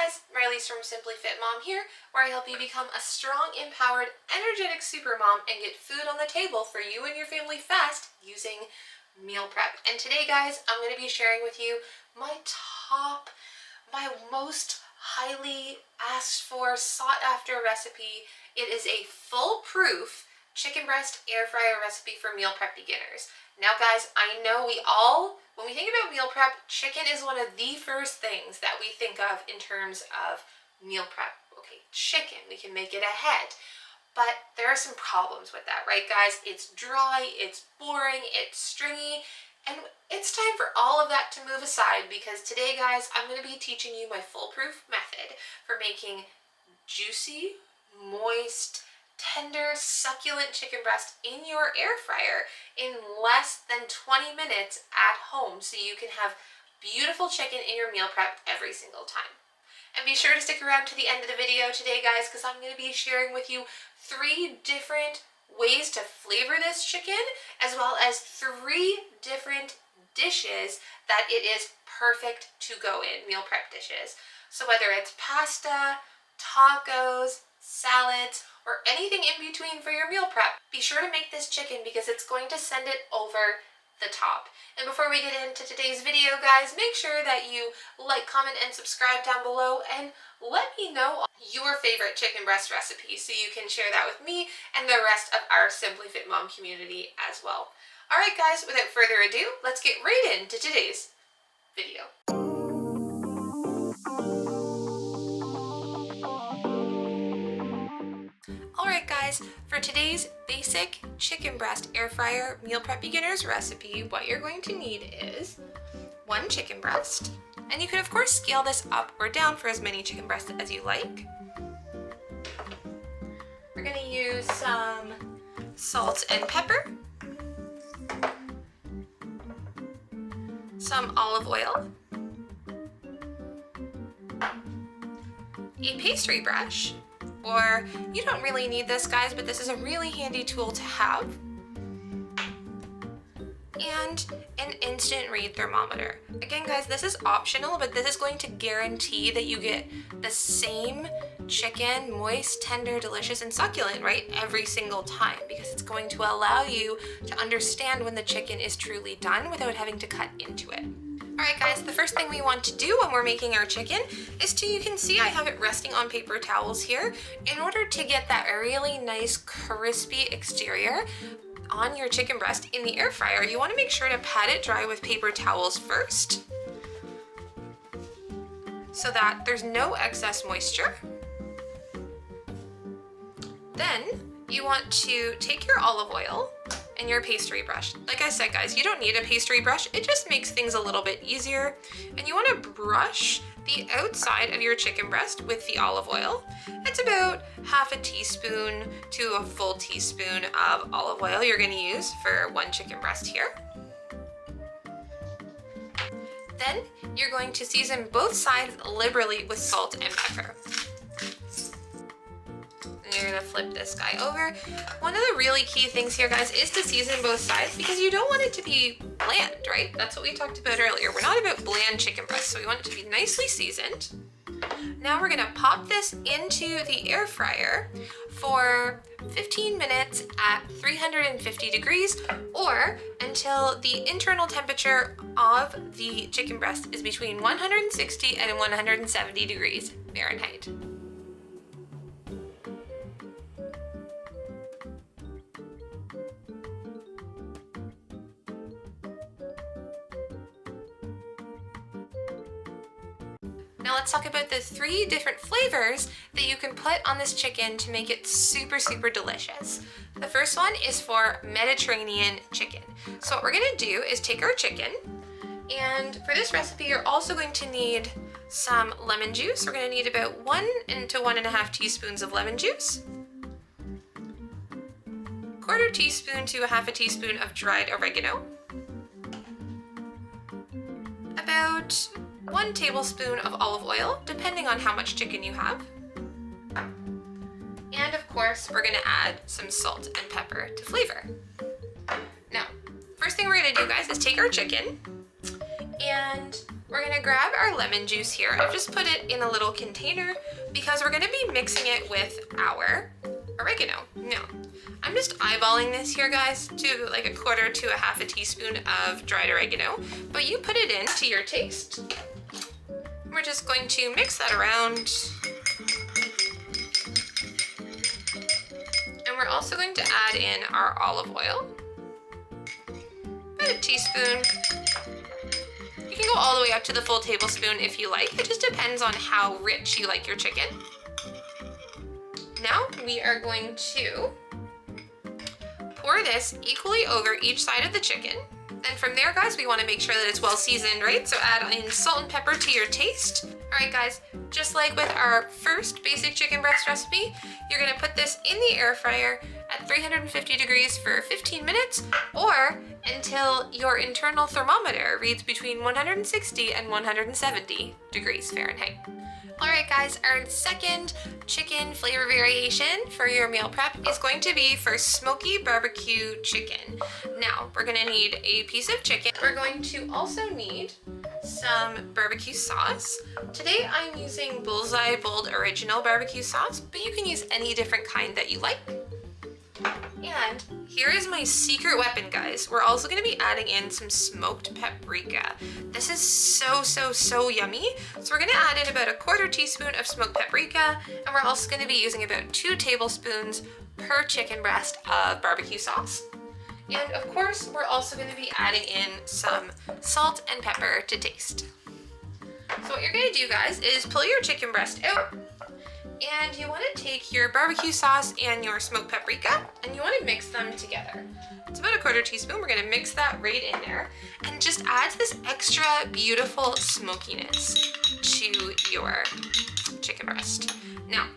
guys, Marliese from Simply Fit Mom here, where I help you become a strong, empowered, energetic supermom and get food on the table for you and your family fast using meal prep. And today, guys, I'm going to be sharing with you my most highly asked for, sought after recipe. It is a foolproof chicken breast air fryer recipe for meal prep beginners. Now, guys, I know when we think about meal prep, chicken is one of the first things that we think of in terms of meal prep. Okay, chicken, we can make it ahead. But there are some problems with that, right, guys? It's dry, it's boring, it's stringy, and it's time for all of that to move aside because today, guys, I'm going to be teaching you my foolproof method for making juicy, moist, tender, succulent chicken breast in your air fryer in less than 20 minutes at home so you can have beautiful chicken in your meal prep every single time. And be sure to stick around to the end of the video today, guys, because I'm going to be sharing with you 3 different ways to flavor this chicken, as well as 3 different dishes that it is perfect to go in, meal prep dishes. So whether it's pasta, tacos, salads, or anything in between for your meal prep, be sure to make this chicken because it's going to send it over the top. And before we get into today's video, guys, make sure that you like, comment, and subscribe down below and let me know your favorite chicken breast recipe so you can share that with me and the rest of our Simply Fit Mom community as well. All right, guys, without further ado, let's get right into today's video. Alright, guys, for today's basic chicken breast air fryer meal prep beginners recipe, what you're going to need is 1 chicken breast, and you can of course scale this up or down for as many chicken breasts as you like. We're going to use some salt and pepper, some olive oil, a pastry brush, or you don't really need this, guys, but this is a really handy tool to have, and an instant read thermometer. Again, guys, this is optional, but this is going to guarantee that you get the same chicken, moist, tender, delicious, and succulent, right, every single time, because it's going to allow you to understand when the chicken is truly done without having to cut into it. Alright, guys, the first thing we want to do when we're making our chicken is you can see I have it resting on paper towels here. In order to get that really nice crispy exterior on your chicken breast in the air fryer, you want to make sure to pat it dry with paper towels first so that there's no excess moisture. Then you want to take your olive oil and your pastry brush. Like I said, guys, you don't need a pastry brush. It just makes things a little bit easier. And you want to brush the outside of your chicken breast with the olive oil. It's about half a teaspoon to a full teaspoon of olive oil you're going to use for 1 chicken breast here. Then you're going to season both sides liberally with salt and pepper. You're gonna flip this guy over. One of the really key things here, guys, is to season both sides because you don't want it to be bland, right? That's what we talked about earlier. We're not about bland chicken breast, so we want it to be nicely seasoned. Now we're gonna pop this into the air fryer for 15 minutes at 350 degrees or until the internal temperature of the chicken breast is between 160 and 170 degrees Fahrenheit. Now let's talk about the 3 different flavors that you can put on this chicken to make it super, super delicious. The first one is for Mediterranean chicken. So what we're gonna do is take our chicken, and for this recipe, you're also going to need some lemon juice. We're gonna need about 1 to 1.5 teaspoons of lemon juice, 1/4 teaspoon to 1/2 teaspoon of dried oregano, about 1 tablespoon of olive oil, depending on how much chicken you have. And of course, we're gonna add some salt and pepper to flavor. Now, first thing we're gonna do, guys, is take our chicken and We're gonna grab our lemon juice here. I've just put it in a little container because we're gonna be mixing it with our oregano. Now, I'm just eyeballing this here, guys, to like 1/4 to 1/2 teaspoon of dried oregano, but you put it in to your taste. We're just going to mix that around. And we're also going to add in our olive oil. About a teaspoon. You can go all the way up to the full tablespoon if you like. It just depends on how rich you like your chicken. Now we are going to pour this equally over each side of the chicken. And from there, guys, we want to make sure that it's well seasoned, right? So add in salt and pepper to your taste. All right, guys, just like with our first basic chicken breast recipe, you're gonna put this in the air fryer at 350 degrees for 15 minutes or until your internal thermometer reads between 160 and 170 degrees Fahrenheit. All right, guys, our second chicken flavor variation for your meal prep is going to be for smoky barbecue chicken. Now, we're gonna need a piece of chicken. We're going to also need some barbecue sauce. Today, I'm using Bullseye Bold Original barbecue sauce, but you can use any different kind that you like. And here is my secret weapon, guys. We're also gonna be adding in some smoked paprika. This is so yummy. So we're gonna add in about 1/4 teaspoon of smoked paprika, and we're also gonna be using about 2 tablespoons per chicken breast of barbecue sauce. And of course, we're also gonna be adding in some salt and pepper to taste. So what you're gonna do, guys, is pull your chicken breast out, and you want to take your barbecue sauce and your smoked paprika and you want to mix them together. It's about 1/4 teaspoon. We're going to mix that right in there and just adds this extra beautiful smokiness to your chicken breast. Now,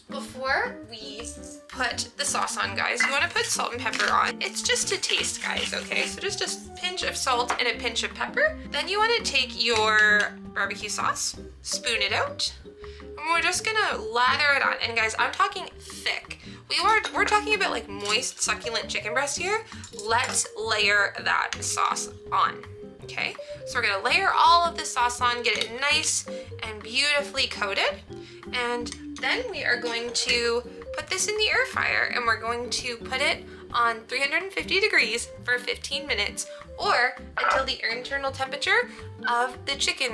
before we put the sauce on, guys, you want to put salt and pepper on. It's just to taste, guys, okay? So just a pinch of salt and a pinch of pepper. Then you want to take your barbecue sauce, spoon it out, and we're just gonna lather it on. And guys, I'm talking thick. We're talking about like moist, succulent chicken breast here. Let's layer that sauce on, okay? So we're gonna layer all of the sauce on, get it nice and beautifully coated. And then we are going to put this in the air fryer and we're going to put it on 350 degrees for 15 minutes or until the internal temperature of the chicken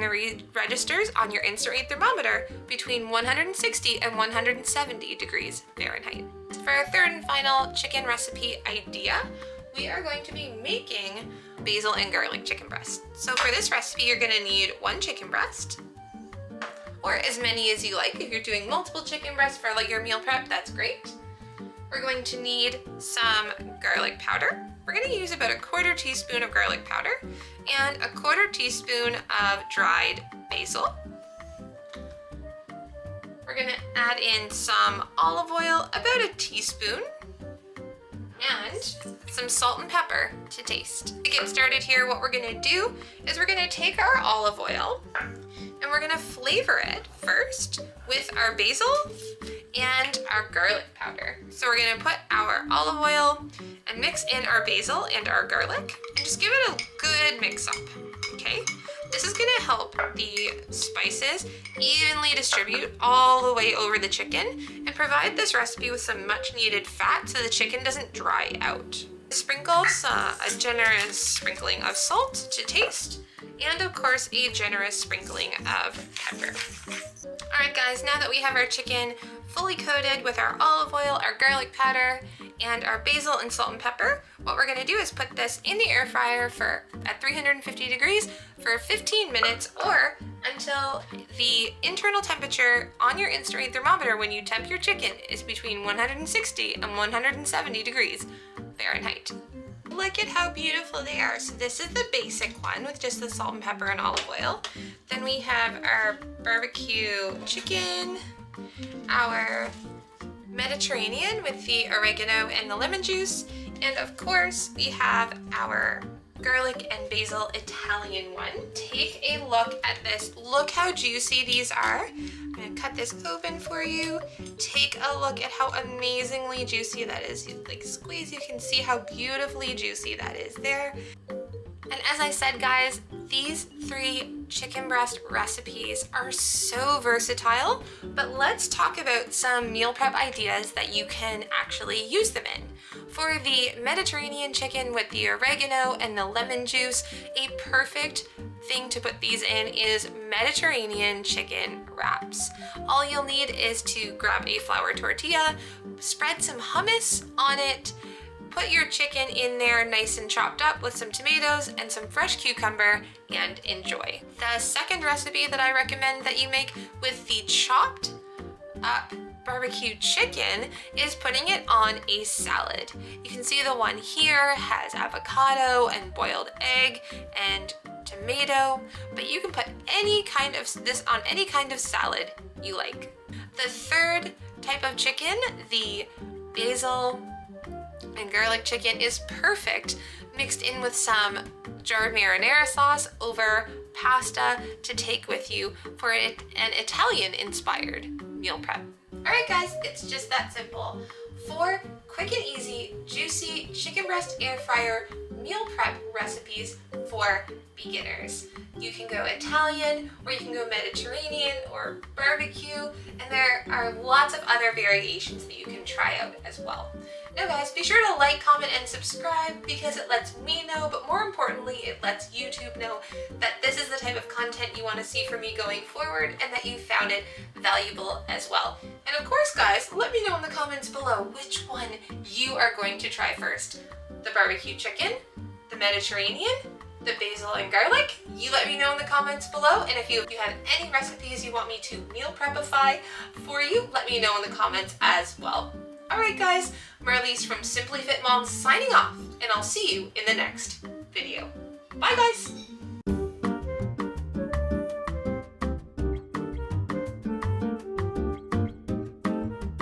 registers on your instant read thermometer between 160 and 170 degrees Fahrenheit. For our third and final chicken recipe idea, we are going to be making basil and garlic chicken breast. So for this recipe, you're gonna need 1 chicken breast, or as many as you like. If you're doing multiple chicken breasts for like your meal prep, that's great. We're going to need some garlic powder. We're gonna use about 1/4 teaspoon of garlic powder and 1/4 teaspoon of dried basil. We're gonna add in some olive oil, about a teaspoon, and some salt and pepper to taste. To get started here, what we're gonna do is we're gonna take our olive oil and we're gonna flavor it first with our basil and our garlic powder. So we're gonna put our olive oil and mix in our basil and our garlic and just give it a good mix up, okay? This is gonna help the spices evenly distribute all the way over the chicken and provide this recipe with some much needed fat so the chicken doesn't dry out. Sprinkle a generous sprinkling of salt to taste, and of course a generous sprinkling of pepper. All right, guys, now that we have our chicken fully coated with our olive oil, our garlic powder, and our basil and salt and pepper, what we're gonna do is put this in the air fryer at 350 degrees for 15 minutes or until the internal temperature on your instant read thermometer when you temp your chicken is between 160 and 170 degrees Fahrenheit. Look at how beautiful they are. So this is the basic one with just the salt and pepper and olive oil. Then we have our barbecue chicken, our Mediterranean with the oregano and the lemon juice, and of course we have our garlic and basil Italian one. Take a look at this. Look how juicy these are. I'm gonna cut this open for you. Take a look at how amazingly juicy that is. Like squeeze, you can see how beautifully juicy that is there. And as I said, guys, these 3 chicken breast recipes are so versatile, but let's talk about some meal prep ideas that you can actually use them in. For the Mediterranean chicken with the oregano and the lemon juice, a perfect thing to put these in is Mediterranean chicken wraps. All you'll need is to grab a flour tortilla, spread some hummus on it, put your chicken in there nice and chopped up with some tomatoes and some fresh cucumber, and enjoy. The second recipe that I recommend that you make with the chopped up barbecue chicken is putting it on a salad. You can see the one here has avocado and boiled egg and tomato, but you can put any kind of this on any kind of salad you like. The third type of chicken, the basil and garlic chicken, is perfect mixed in with some jarred marinara sauce over pasta to take with you for an Italian inspired meal prep. Alright guys, it's just that simple. 4 quick and easy, juicy chicken breast air fryer meal prep recipes for beginners. You can go Italian, or you can go Mediterranean or barbecue, and there are lots of other variations that you can try out as well. Now guys, be sure to like, comment, and subscribe because it lets me know, but more importantly, it lets YouTube know that this is the type of content you want to see from me going forward and that you found it valuable as well. And of course guys, let me know in the comments below which one you are going to try first. The barbecue chicken, the Mediterranean, the basil and garlic. You let me know in the comments below, and if you have any recipes you want me to meal prepify for you, let me know in the comments as well. Alright guys, Marliese from Simply Fit Moms signing off, and I'll see you in the next video. Bye guys!